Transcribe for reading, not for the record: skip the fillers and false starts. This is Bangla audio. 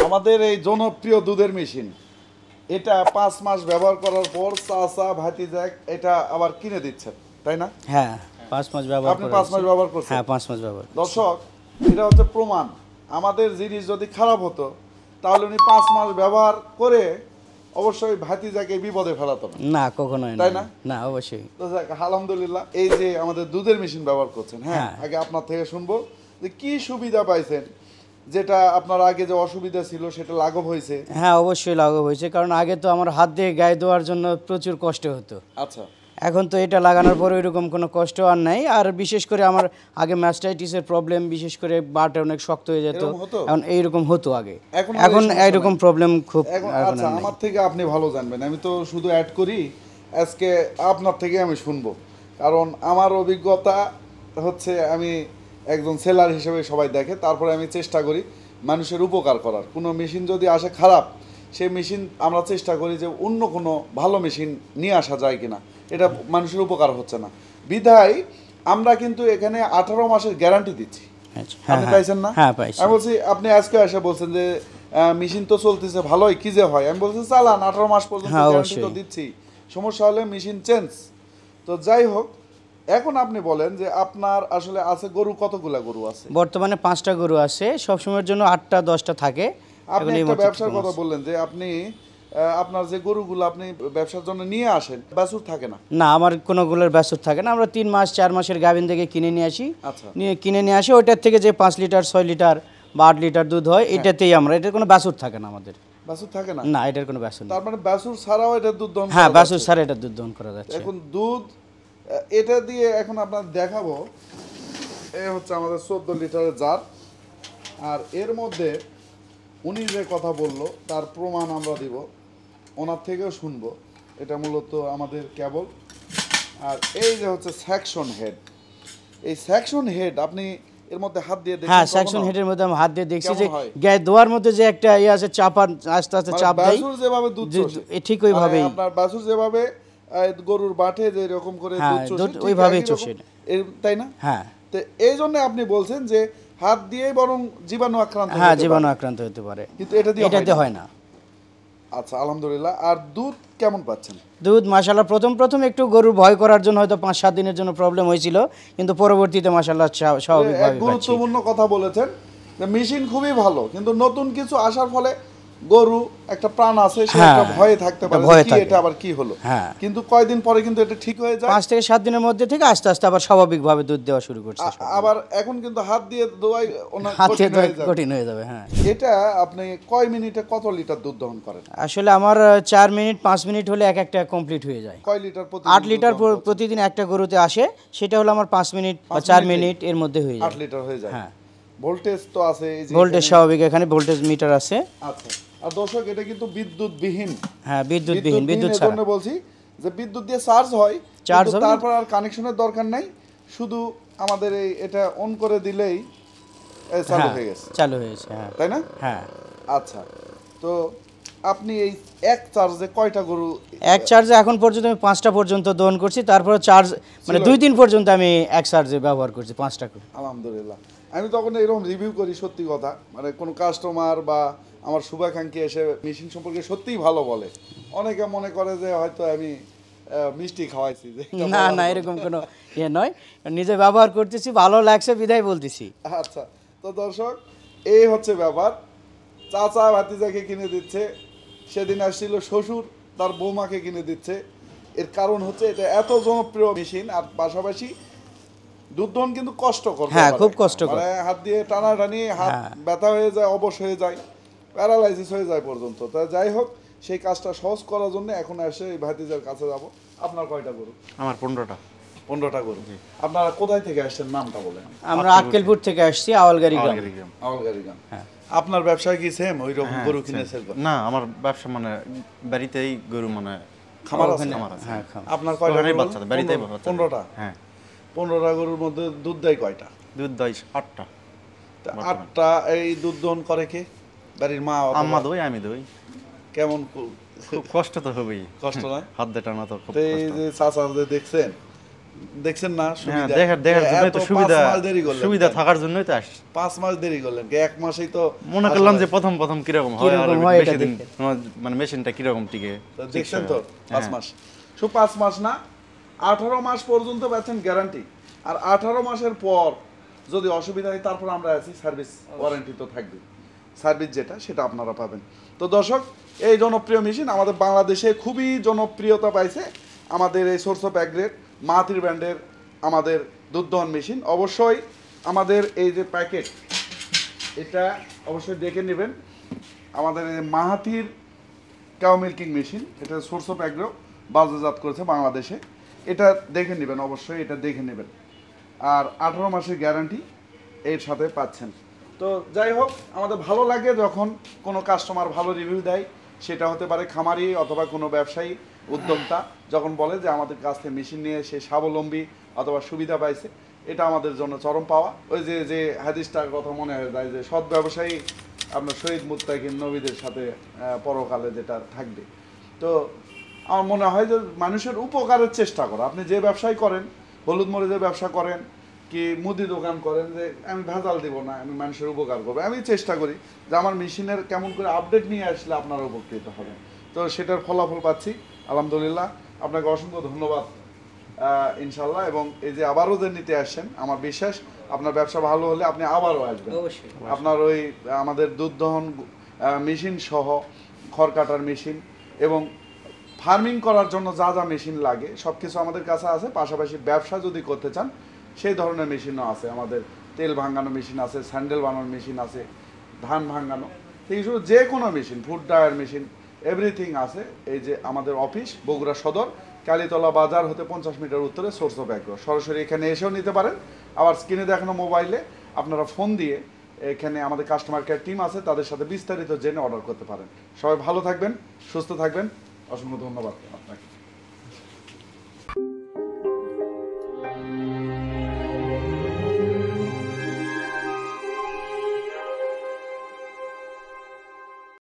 আমাদের এই জনপ্রিয় দুধের মেশিন, এটা 5 মাস ব্যবহার করার পর চাচা ভাতিজা এটা আবার কিনে দিচ্ছেন, তাই না? হ্যাঁ, 5 মাস ব্যবহার আপনি 5 মাস ব্যবহার করছেন? হ্যাঁ, 5 মাস ব্যবহার। দর্শক, এটা হচ্ছে প্রমাণ। আমাদের জিনিস যদি খারাপ হতো তাহলে উনি 5 মাস ব্যবহার করে অবশ্যই ভাতিজাকে বিপদে ফেলাতো না। না, কখনোই না। তাই না? না, অবশ্যই। তো আলহামদুলিল্লাহ, এই যে আমাদের দুধের মেশিন ব্যবহার করছেন, হ্যাঁ, আগে আপনার থেকে শুনবো যে কি সুবিধা পাইছেন, যেটা আপনার আগে যে অসুবিধা ছিল সেটা লাঘব হয়েছে? হ্যাঁ, অবশ্যই লাঘব হয়েছে, কারণ আগে তো আমার হাত দিয়ে গায়ে দেওয়ার জন্য প্রচুর কষ্ট হতো। আচ্ছা। এখন তো এটা লাগানোর পর ওইরকম কোনো কষ্ট আর নাই। আর বিশেষ করে আমার আগে ম্যাস্টাইটিসের প্রবলেম, বিশেষ করে বাটে অনেক শক্ত হয়ে যেত, এখন এইরকম হতো আগে। এখন এইরকম প্রবলেম খুব। আচ্ছা, আমার থেকে আপনি ভালো জানবেন, আমি তো শুধু অ্যাড করি, আজকে আপনার থেকে আমি শুনবো, কারণ আমার অভিজ্ঞতা হচ্ছে আমি একজন সেলার হিসেবে সবাই দেখে, তারপরে আমি চেষ্টা করি মানুষের উপকার করার। কোনো মেশিন যদি আসে খারাপ, সেই মেশিন আমরা চেষ্টা করি যে অন্য কোনো ভালো মেশিন নিয়ে আসা যায় কিনা, এটা মানুষের উপকার হচ্ছে না বিধায় আমরা কিন্তু এখানে 18 মাসের গ্যারান্টি দিচ্ছি। আপনি পাইছেন না? হ্যাঁ, পাইছি। আমি বলছি আপনি আজকে এসে বলছেন যে মেশিন তো চলতেছে ভালোই, কি যে হয়। আমি বলছি চালান, 18 মাস পর্যন্ত গ্যারান্টি তো দিচ্ছি, সমস্যা হলে মেশিন চেঞ্জ। তো যাই হোক, এখন আপনি বলেন যে আপনার আসলে আছে গরু, কতগুলা গরু আছে? বর্তমানে 5টা গরু আছে, সবসময়ের জন্য 8টা 10টা থাকে। আপনি একটা ব্যবসার কথা বললেন যে আপনি আপনার যে গরুগুলো আপনি ব্যবসার জন্য নিয়ে আসেন, বাছুর থাকে না? না, আমার কোনোগুলোর বাছুর থাকে না। আমরা 3 মাস 4 মাসের গাভিন থেকে কিনে নিয়ে আসি। আচ্ছা। কিনে নিয়ে আসি, ওইটার থেকে যে 5 লিটার 6 লিটার বা 8 লিটার দুধ হয়, এটাতেই আমরা, এটার কোনো বাছুর থাকে না আমাদের। বাছুর থাকে না? না, এটার কোনো বাছুর নেই। তার মানে বাছুর ছাড়াও এটা দুধ দহন? হ্যাঁ, বাছুর ছাড়া এটা দুধ দহন করা যাচ্ছে। এখন দুধ এটা দিয়ে এখন আপনার দেখাবো, এই হচ্ছে আমাদের 14 লিটারের জার, আর এর মধ্যে উনি যে কথা বলল তার প্রমাণ আমরা দিব, ওনার থেকেও শুনবো। এটা মূলত আমাদের কেবল, আর এই যে হচ্ছে সেকশন হেড। এই সেকশন হেড আপনি এর মধ্যে হাত দিয়ে দেখেন? হ্যাঁ, সেকশন হেডের মধ্যে আমি হাত দিয়ে দেখছি যে গায়ে দোয়ার মধ্যে যে একটা ইয়ে আছে, চাপার আস্তে আস্তে চাপ দেয়, বাছুর যেভাবে দুধ চষে ঠিক ওইভাবেই আপনার বাছুর যেভাবে গরুর বাটে যে এরকম করে দুধ চষে, ওইভাবেই চষে, তাই না? হ্যাঁ। তো এই জন্য আপনি বলছেন যে হাত দিয়েই বরং জীবাণু আক্রান্ত, হ্যাঁ, জীবাণু আক্রান্ত হতে পারে, কিন্তু এটাতে হয় না। আচ্ছা, আলহামদুলিল্লাহ। আর দুধ কেমন পাচ্ছেন? দুধ মাশাআল্লাহ, প্রথম একটু গরুর ভয় করার জন্য হয়তো 5-7 দিনের জন্য প্রবলেম হয়েছিল, কিন্তু পরবর্তীতে মাশাআল্লাহ স্বাভাবিকভাবে। গুরুত্বপূর্ণ কথা বলেছেন যে মেশিন খুবই ভালো, কিন্তু নতুন কিছু আসার ফলে গরু একটা প্রাণ আছে, সে একটা ভয়ে থাকতে পারে কি এটা আবার কি হলো। কিন্তু কয়দিন পরে কিন্তু এটা ঠিক হয়ে যায়, 5 থেকে 7 দিনের মধ্যে থেকে আস্তে আস্তে আবার স্বাভাবিকভাবে দুধ দেওয়া শুরু করছে। আবার এখন কিন্তু হাত দিয়ে দোয়াই কঠিন হয়ে যাবে। হ্যাঁ। এটা আপনি কয় মিনিটে কত লিটার দুধ দহন করেন? আসলে আমার 4 মিনিট 5 মিনিট হলে একটা কমপ্লিট হয়ে যায়। কয় লিটার? 8 লিটার প্রতিদিন একটা গরুতে আসে, সেটা হলো আমার 5 মিনিট বা 4 মিনিট এর মধ্যে হয়ে যায়। 8 লিটার হয়ে যায়। হ্যাঁ। ভোল্টেজ তো আছে, এই যে ভোল্টেজ স্বাভাবিক, এখানে ভোল্টেজ মিটার আছে। আচ্ছা। আর দর্শক, এটা কিন্তু বিদ্যুৎবিহীন। হ্যাঁ, বিদ্যুৎবিহীন, বিদ্যুৎ ছাড়া। এজন্য বলছি যে বিদ্যুৎ দিয়ে চার্জ হয়, তারপর আর কানেকশনের দরকার নাই, শুধু আমাদের এটা অন করে দিলেই চালু হয়ে গেছে। চালু হয়েছে, হ্যাঁ, তাই না? হ্যাঁ। আচ্ছা, তো আপনি এই এক চার্জে কয়টা গরু? এক চার্জে এখন পর্যন্ত আমি 5টা পর্যন্ত দহন করছি, তারপর চার্জ মানে 2-3 পর্যন্ত আমি এক চার্জে ব্যবহার করছি 5টা করে। আলহামদুলিল্লাহ। আমি তখন এরকম রিভিউ করি, সত্যি কথা, মানে কোনো কাস্টমার বা আমার শুভাকাঙ্ক্ষী এসে মেশিন সম্পর্কে সত্যিই ভালো বলে। অনেকে মনে করে যে হয়তো আমি মিষ্টি খাওয়াইছি। না না, এরকম কোনো ইয়ে নয়, নিজে ব্যবহার করতেছি, ভালো লাগছে বিধায় বলতেছি। আচ্ছা, তো দর্শক, এই হচ্ছে ব্যাপার। চাচা ভাতিজাকে কিনে দিচ্ছে, সেদিন আসছিল শ্বশুর তার বৌমাকে কিনে দিচ্ছে। এর কারণ হচ্ছে এটা এত জনপ্রিয় মেশিন, আর পাশাপাশি দুধ দহন কিন্তু কষ্টকর। হ্যাঁ, খুব কষ্টকর, মানে হাত দিয়ে টানাটানি, হাত ব্যথা হয়ে যায়, অবশ হয়ে যায়, প্যারালাইসিস হয়ে যায় পর্যন্ত। তা যাই হোক, সেই কাজটা সহজ করার জন্য এখন এসে এই ভাতিজার কাছে যাব। আপনার কয়টা গরু? আমার 15টা। 15টা গরু। আপনারা কোথায় থেকে আসছেন, নামটা বলেন? আমরা আক্কেলপুর থেকে আসছি, আওয়ালগাড়ি গ্রাম। আওয়ালগাড়ি গ্রাম। হ্যাঁ। আপনার ব্যবসায় কি সেম ওই রকম গরু কিনেছেন? না, আমার ব্যবসা মানে বাড়িতেই গরু, মানে খামার আছে। হ্যাঁ। আপনার কয়টা বাচ্চা? বাড়িতেই 15টা। হ্যাঁ। 15টা গরুর মধ্যে দুধ দেয় কয়টা? দুধ দেয় 8টা। 8টা। এই দুধ দহন করে কে? বাড়ির মা? আম্মা দই, আমি দই। কেমন? খুব কষ্ট তো হবেই, কষ্ট না? হাত দিয়ে টানা তো খুব কষ্ট। এই যে চাচা যে দেখছেন, দেখছেন না হ্যাঁ সুবিধা দেখার দেখার জন্যই তো এত 5 সুবিধা, মাস দেরি করলেন সুবিধা কেন? থাকার জন্যই তো আসছি। 5 মাস দেরি করলেন কি 1 মাসেই তো মনে করলাম যে প্রথম প্রথম কিরকম হয়, আর কিরকম হয় বেশি এটা দিন দেখে। মানে মেশিনটা কিরকম টিকে তো দেখছেন তো 5 হ্যাঁ। মাস, শুধু 5 মাস না 18 মাস পর্যন্ত পাচ্ছেন গ্যারান্টি। আর 18 মাসের পর যদি অসুবিধা হয় তারপর আমরা আছি, সার্ভিস ওয়ারেন্টি তো থাকবে, সার্ভিস যেটা সেটা আপনারা পাবেন। তো দর্শক, এই জনপ্রিয় মেশিন আমাদের বাংলাদেশে খুবই জনপ্রিয়তা পাইছে আমাদের এই সোর্স অফ অ্যাগ্রেড মাহাতির ব্র্যান্ডের আমাদের দুধ দহন মেশিন। অবশ্যই আমাদের এই যে প্যাকেট, এটা অবশ্যই দেখে নেবেন, আমাদের এই মাহাতির কাউ মিল্কিং মেশিন, এটা সোর্স অফ অ্যাগ্রো বাজারজাত করেছে বাংলাদেশে। এটা দেখে নেবেন, অবশ্যই এটা দেখে নেবেন। আর 18 মাসের গ্যারান্টি এর সাথে পাচ্ছেন। তো যাই হোক, আমাদের ভালো লাগে যখন কোনো কাস্টমার ভালো রিভিউ দেয়, সেটা হতে পারে খামারি অথবা কোনো ব্যবসায়ী উদ্যোক্তা যখন বলে যে আমাদের কাছ থেকে মেশিন নিয়ে সে স্বাবলম্বী অথবা সুবিধা পাইছে, এটা আমাদের জন্য চরম পাওয়া। ওই যে যে হাদিসটার কথা মনে হয়ে যায় যে সৎ ব্যবসায়ী আপনার শহীদ মুত্তাকিন নবীদের সাথে পরকালে যেটা থাকবে। তো আমার মনে হয় যে মানুষের উপকারের চেষ্টা করা, আপনি যে ব্যবসায় করেন, হলুদ মরিচের ব্যবসা করেন কি মুদি দোকান করেন, যে আমি ভেজাল দিব না, আমি মানুষের উপকার করবো, আমি চেষ্টা করি যে আমার মেশিনের কেমন করে আপডেট নিয়ে আসলে আপনারা উপকৃত হবেন। তো সেটার ফলাফল পাচ্ছি আলহামদুলিল্লাহ। আপনাকে অসংখ্য ধন্যবাদ ইনশাল্লাহ। এবং এই যে আবারও যে নিতে আসছেন, আমার বিশ্বাস আপনার ব্যবসা ভালো হলে আপনি আবারও আসবেন। অবশ্যই। আপনার ওই আমাদের দুধ দহন মেশিন সহ খড় কাটার মেশিন এবং ফার্মিং করার জন্য যা যা মেশিন লাগে সব কিছু আমাদের কাছে আছে। পাশাপাশি ব্যবসা যদি করতে চান সেই ধরনের মেশিনও আছে, আমাদের তেল ভাঙানো মেশিন আছে, স্যান্ডেল বানানোর মেশিন আছে, ধান ভাঙানো, এই শুধু যে কোনো machine, food dryer machine, everything আছে। এই যে আমাদের অফিস বগুড়া সদর কালীতলা বাজার হতে 50 মিটার উত্তরে সোর্স অফ অ্যাগ্রো, সরাসরি এখানে এসেও নিতে পারেন। আবার স্ক্রিনে দেখানো মোবাইলে আপনারা ফোন দিয়ে এখানে আমাদের কাস্টমার কেয়ার টিম আছে, তাদের সাথে বিস্তারিত জেনে অর্ডার করতে পারেন। সবাই ভালো থাকবেন, সুস্থ থাকবেন, অসংখ্য ধন্যবাদ আপনাকে।